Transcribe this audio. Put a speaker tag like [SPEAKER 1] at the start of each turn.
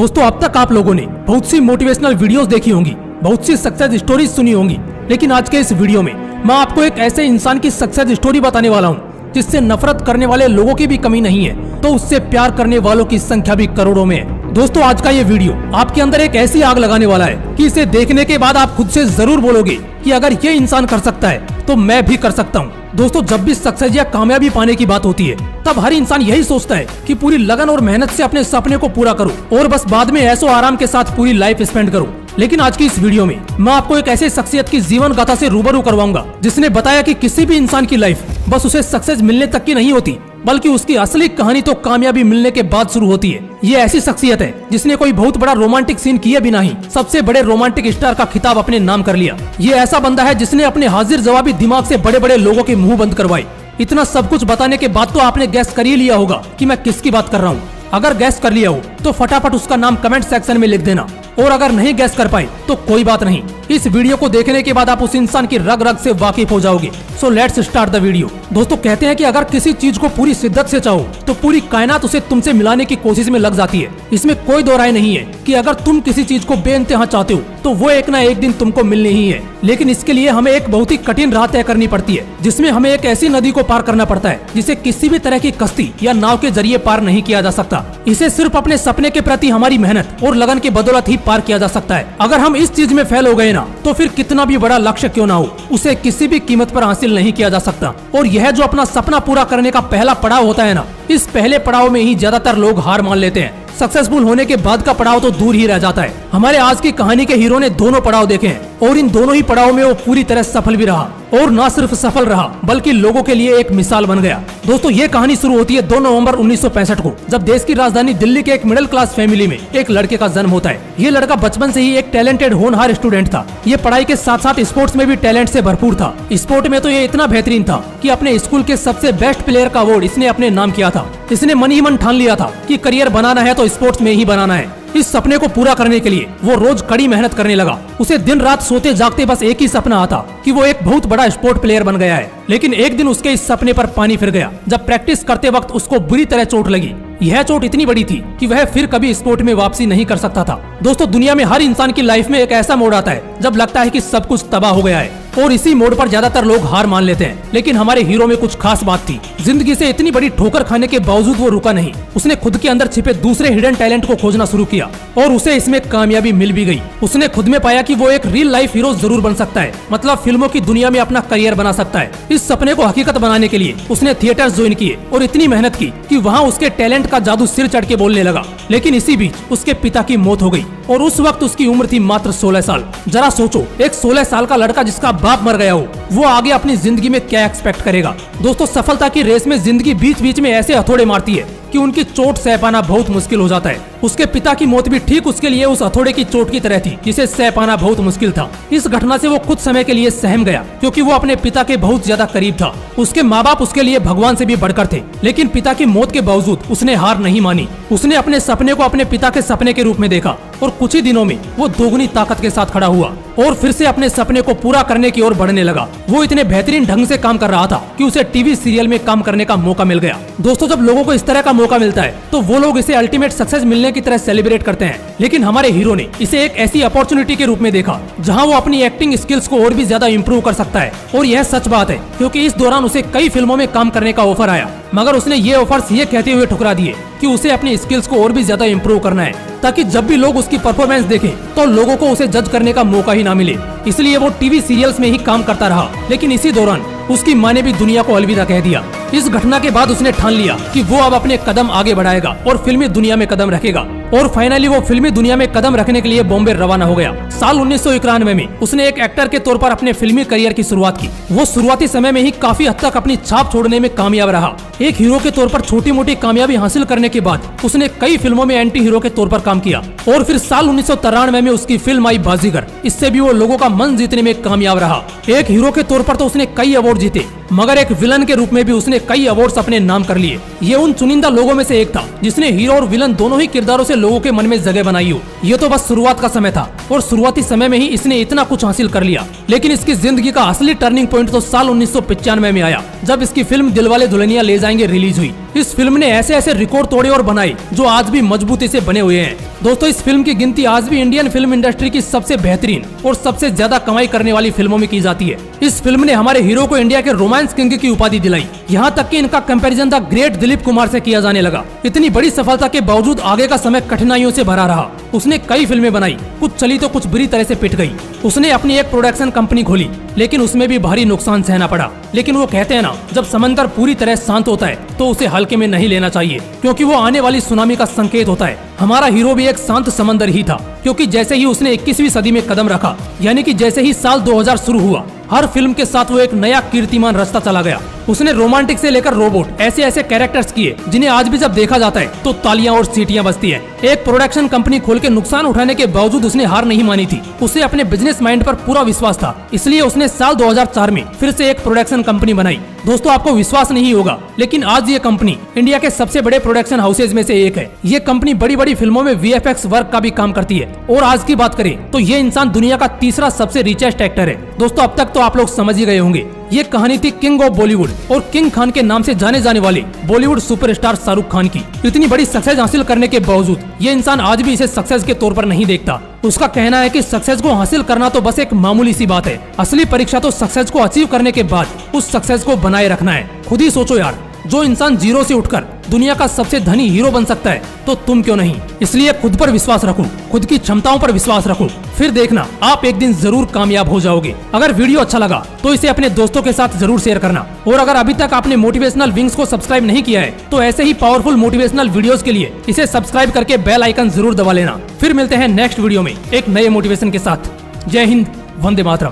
[SPEAKER 1] दोस्तों अब तक आप लोगों ने बहुत सी मोटिवेशनल वीडियोस देखी होंगी, बहुत सी सक्सेस स्टोरीज सुनी होंगी, लेकिन आज के इस वीडियो में मैं आपको एक ऐसे इंसान की सक्सेस स्टोरी बताने वाला हूँ जिससे नफरत करने वाले लोगों की भी कमी नहीं है, तो उससे प्यार करने वालों की संख्या भी करोड़ों में है। दोस्तों आज का ये वीडियो आपके अंदर एक ऐसी आग लगाने वाला है कि इसे देखने के बाद आप खुद से जरूर बोलोगे कि अगर ये इंसान कर सकता है तो मैं भी कर सकता हूँ। दोस्तों जब भी सक्सेस या कामयाबी पाने की बात होती है तब हर इंसान यही सोचता है कि पूरी लगन और मेहनत से अपने सपने को पूरा करूं और बस बाद में ऐशो आराम के साथ पूरी लाइफ स्पेंड करूं। लेकिन आज की इस वीडियो में मैं आपको एक ऐसे शख्सियत की जीवन गाथा से रूबरू करवाऊंगा जिसने बताया कि किसी भी इंसान की लाइफ बस उसे सक्सेस मिलने तक की नहीं होती, बल्कि उसकी असली कहानी तो कामयाबी मिलने के बाद शुरू होती है। ये ऐसी शख्सियत है जिसने कोई बहुत बड़ा रोमांटिक सीन किए बिना ही सबसे बड़े रोमांटिक स्टार का खिताब अपने नाम कर लिया। ये ऐसा बंदा है जिसने अपने हाजिर जवाबी दिमाग से बड़े बड़े लोगों के मुंह बंद करवाए। इतना सब कुछ बताने के बाद तो आपने गैस कर ही लिया होगा कि मैं किसकी बात कर रहा हूँ। अगर गैस कर लिया हो तो फटाफट उसका नाम कमेंट सेक्शन में लिख देना, और अगर नहीं गैस कर पाए तो कोई बात नहीं, इस वीडियो को देखने के बाद आप उस इंसान की रग रग से वाकिफ हो जाओगे। So let's start the video. दोस्तों कहते हैं कि अगर किसी चीज को पूरी शिद्दत से चाहो तो पूरी कायनात उसे तुमसे मिलाने की कोशिश में लग जाती है। इसमें कोई दो राय नहीं है कि अगर तुम किसी चीज को बेइंतहा चाहते हो तो वो एक ना एक दिन तुमको मिलनी ही है। लेकिन इसके लिए हमें एक बहुत ही कठिन राह तय करनी पड़ती है, जिसमें हमें एक ऐसी नदी को पार करना पड़ता है जिसे किसी भी तरह की कश्ती या नाव के जरिए पार नहीं किया जा सकता। इसे सिर्फ अपने सपने के प्रति हमारी मेहनत और लगन की बदौलत ही पार किया जा सकता है। अगर हम इस चीज में फेल हो गए ना तो फिर कितना भी बड़ा लक्ष्य क्यों ना हो, उसे किसी भी कीमत पर हासिल नहीं किया जा सकता। और यह जो अपना सपना पूरा करने का पहला पड़ाव होता है ना, इस पहले पड़ाव में ही ज्यादातर लोग हार मान लेते हैं। सक्सेसफुल होने के बाद का पड़ाव तो दूर ही रह जाता है। हमारे आज की कहानी के हीरो ने दोनों पड़ाव देखे हैं और इन दोनों ही पड़ाव में वो पूरी तरह सफल भी रहा, और न सिर्फ सफल रहा बल्कि लोगों के लिए एक मिसाल बन गया। दोस्तों ये कहानी शुरू होती है 2 नवंबर 1965 को, जब देश की राजधानी दिल्ली के एक मिडिल क्लास फैमिली में एक लड़के का जन्म होता है। ये लड़का बचपन से ही एक टैलेंटेड होनहार स्टूडेंट था। ये पढ़ाई के साथ साथ स्पोर्ट्स में भी टैलेंट से भरपूर था। स्पोर्ट में तो ये इतना बेहतरीन था कि अपने स्कूल के सबसे बेस्ट प्लेयर का अवार्ड इसने अपने नाम किया था। इसने मन ही मन ठान लिया था कि करियर बनाना है तो स्पोर्ट्स में ही बनाना है। इस सपने को पूरा करने के लिए वो रोज कड़ी मेहनत करने लगा। उसे दिन रात सोते जागते बस एक ही सपना आता कि वो एक बहुत बड़ा स्पोर्ट प्लेयर बन गया है। लेकिन एक दिन उसके इस सपने पर पानी फिर गया जब प्रैक्टिस करते वक्त उसको बुरी तरह चोट लगी। यह चोट इतनी बड़ी थी कि वह फिर कभी स्पोर्ट में वापसी नहीं कर सकता था। दोस्तों दुनिया में हर इंसान की लाइफ में एक ऐसा मोड़ आता है जब लगता है कि सब कुछ तबाह हो गया है, और इसी मोड़ पर ज्यादातर लोग हार मान लेते हैं। लेकिन हमारे हीरो में कुछ खास बात थी। जिंदगी से इतनी बड़ी ठोकर खाने के बावजूद वो रुका नहीं। उसने खुद के अंदर छिपे दूसरे हिडन टैलेंट को खोजना शुरू किया और उसे इसमें कामयाबी मिल भी गई। उसने खुद में पाया कि वो एक रियल लाइफ हीरो जरूर बन सकता है, मतलब फिल्मों की दुनिया में अपना करियर बना सकता है। इस सपने को हकीकत बनाने के लिए उसने थिएटर ज्वाइन किए और इतनी मेहनत की कि वहाँ उसके टैलेंट का जादू सिर चढ़ के बोलने लगा। लेकिन इसी बीच उसके पिता की मौत हो गई और उस वक्त उसकी उम्र थी मात्र 16 साल। जरा सोचो, एक 16 साल का लड़का जिसका बाप मर गया हो, वो आगे अपनी जिंदगी में क्या एक्सपेक्ट करेगा। दोस्तों सफलता की रेस में जिंदगी बीच बीच में ऐसे हथौड़े मारती है कि उनकी चोट सह पाना बहुत मुश्किल हो जाता है। उसके पिता की मौत भी ठीक उसके लिए उस हथौड़े की चोट की तरह थी जिसे सह पाना बहुत मुश्किल था। इस घटना से वो कुछ समय के लिए सहम गया क्योंकि वो अपने पिता के बहुत ज्यादा करीब था। उसके माँ बाप उसके लिए भगवान से भी बढ़कर थे। लेकिन पिता की मौत के बावजूद उसने हार नहीं मानी। उसने अपने सपने को अपने पिता के सपने के रूप में देखा और कुछ ही दिनों में वो दोगुनी ताकत के साथ खड़ा हुआ और फिर से अपने सपने को पूरा करने की ओर बढ़ने लगा। वो इतने बेहतरीन ढंग से काम कर रहा था कि उसे टीवी सीरियल में काम करने का मौका मिल गया। दोस्तों जब लोगों को इस तरह का मौका मिलता है तो वो लोग इसे अल्टीमेट सक्सेस मिलने की तरह सेलिब्रेट करते हैं। लेकिन हमारे हीरो ने इसे एक ऐसी अपॉर्चुनिटी के रूप में देखा जहां वो अपनी एक्टिंग स्किल्स को और भी ज्यादा इंप्रूव कर सकता है। और यह सच बात है क्योंकि इस दौरान उसे कई फिल्मों में काम करने का ऑफर आया, मगर उसने ये ऑफर्स ये कहते हुए ठुकरा दिए कि उसे अपनी स्किल्स को और भी ज्यादा इंप्रूव करना है ताकि जब भी लोग उसकी परफॉर्मेंस देखें तो लोगों को उसे जज करने का मौका ही ना मिले। इसलिए वो टीवी सीरियल्स में ही काम करता रहा। लेकिन इसी दौरान उसकी माँ ने भी दुनिया को अलविदा कह दिया। इस घटना के बाद उसने ठान लिया कि वो अब अपने कदम आगे बढ़ाएगा और फिल्मी दुनिया में कदम रखेगा। और फाइनली वो फिल्मी दुनिया में कदम रखने के लिए बॉम्बे रवाना हो गया। साल 1991 में उसने एक एक्टर के तौर पर अपने फिल्मी करियर की शुरुआत की। वो शुरुआती समय में ही काफी हद तक अपनी छाप छोड़ने में कामयाब रहा। एक हीरो के तौर पर छोटी मोटी कामयाबी हासिल करने के बाद उसने कई फिल्मों में एंटी हीरो के तौर पर काम किया और फिर साल 1993 में उसकी फिल्म आई बाजीगर। इससे भी वो लोगों का मन जीतने में कामयाब रहा। एक हीरो के तौर पर तो उसने कई अवार्ड जीते, मगर एक विलन के रूप में भी उसने कई अवार्ड्स अपने नाम कर लिए। ये उन चुनिंदा लोगों में से एक था जिसने हीरो और विलन दोनों ही किरदारों से लोगों के मन में जगह बनाई हो। ये तो बस शुरुआत का समय था और शुरुआती समय में ही इसने इतना कुछ हासिल कर लिया। लेकिन इसकी जिंदगी का असली टर्निंग पॉइंट तो साल 1995 में आया जब इसकी फिल्म दिलवाले दुल्हनिया ले जाएंगे रिलीज हुई। इस फिल्म ने ऐसे ऐसे रिकॉर्ड तोड़े और बनाए जो आज भी मजबूती से बने हुए हैं। दोस्तों इस फिल्म की गिनती आज भी इंडियन फिल्म इंडस्ट्री की सबसे बेहतरीन और सबसे ज्यादा कमाई करने वाली फिल्मों में की जाती है। इस फिल्म ने हमारे हीरो को इंडिया के रोमांस किंग की उपाधि दिलाई। यहाँ तक कि इनका comparison the great Dilip Kumar से किया जाने लगा। इतनी बड़ी सफलता के बावजूद आगे का समय कठिनाइयों से भरा रहा। उसने कई फिल्में बनाई, कुछ चली तो कुछ बुरी तरह से पिट गई। उसने अपनी एक प्रोडक्शन कंपनी खोली, लेकिन उसमें भी भारी नुकसान सहना पड़ा। लेकिन वो कहते हैं ना, जब समंदर पूरी तरह शांत होता है तो उसे हल्के में नहीं लेना चाहिए, क्योंकि वो आने वाली सुनामी का संकेत होता है। हमारा हीरो भी एक शांत समंदर ही था, क्योंकि जैसे ही उसने 21वीं सदी में कदम रखा, यानी कि जैसे ही साल 2000 शुरू हुआ, हर फिल्म के साथ वो एक नया कीर्तिमान रास्ता चला गया। उसने रोमांटिक से लेकर रोबोट ऐसे ऐसे कैरेक्टर्स किए जिन्हें आज भी जब देखा जाता है तो तालियां और सीटियां बजती है। एक प्रोडक्शन कंपनी खोल के नुकसान उठाने के बावजूद उसने हार नहीं मानी थी। उसे अपने बिजनेस माइंड पर पूरा विश्वास था, इसलिए उसने साल 2004 में फिर से एक प्रोडक्शन कंपनी बनाई। दोस्तों, आपको विश्वास नहीं होगा, लेकिन आज ये कंपनी इंडिया के सबसे बड़े प्रोडक्शन हाउसेज में से एक है। ये कंपनी बड़ी बड़ी फिल्मों में VFX वर्क का भी काम करती है। और आज की बात करें तो ये इंसान दुनिया का तीसरा सबसे रिचेस्ट एक्टर है। दोस्तों, अब तक तो आप लोग समझ ही गए होंगे, ये कहानी थी किंग ऑफ बॉलीवुड और किंग खान के नाम से जाने जाने वाले बॉलीवुड सुपरस्टार शाहरुख खान की। इतनी बड़ी सक्सेस हासिल करने के बावजूद ये इंसान आज भी इसे सक्सेस के तौर पर नहीं देखता। उसका कहना है कि सक्सेस को हासिल करना तो बस एक मामूली सी बात है, असली परीक्षा तो सक्सेस को अचीव करने के बाद उस सक्सेस को बनाए रखना है। खुद ही सोचो यार, जो इंसान जीरो से उठकर दुनिया का सबसे धनी हीरो बन सकता है, तो तुम क्यों नहीं। इसलिए खुद पर विश्वास रखो, खुद की क्षमताओं पर विश्वास रखो, फिर देखना आप एक दिन जरूर कामयाब हो जाओगे। अगर वीडियो अच्छा लगा तो इसे अपने दोस्तों के साथ जरूर शेयर करना। और अगर अभी तक आपने मोटिवेशनल विंग्स को सब्सक्राइब नहीं किया है तो ऐसे ही पावरफुल मोटिवेशनल वीडियोस के लिए इसे सब्सक्राइब करके बेल आइकन जरूर दबा लेना। फिर मिलते हैं नेक्स्ट वीडियो में एक नए मोटिवेशन के साथ। जय हिंद, वंदे मातरम।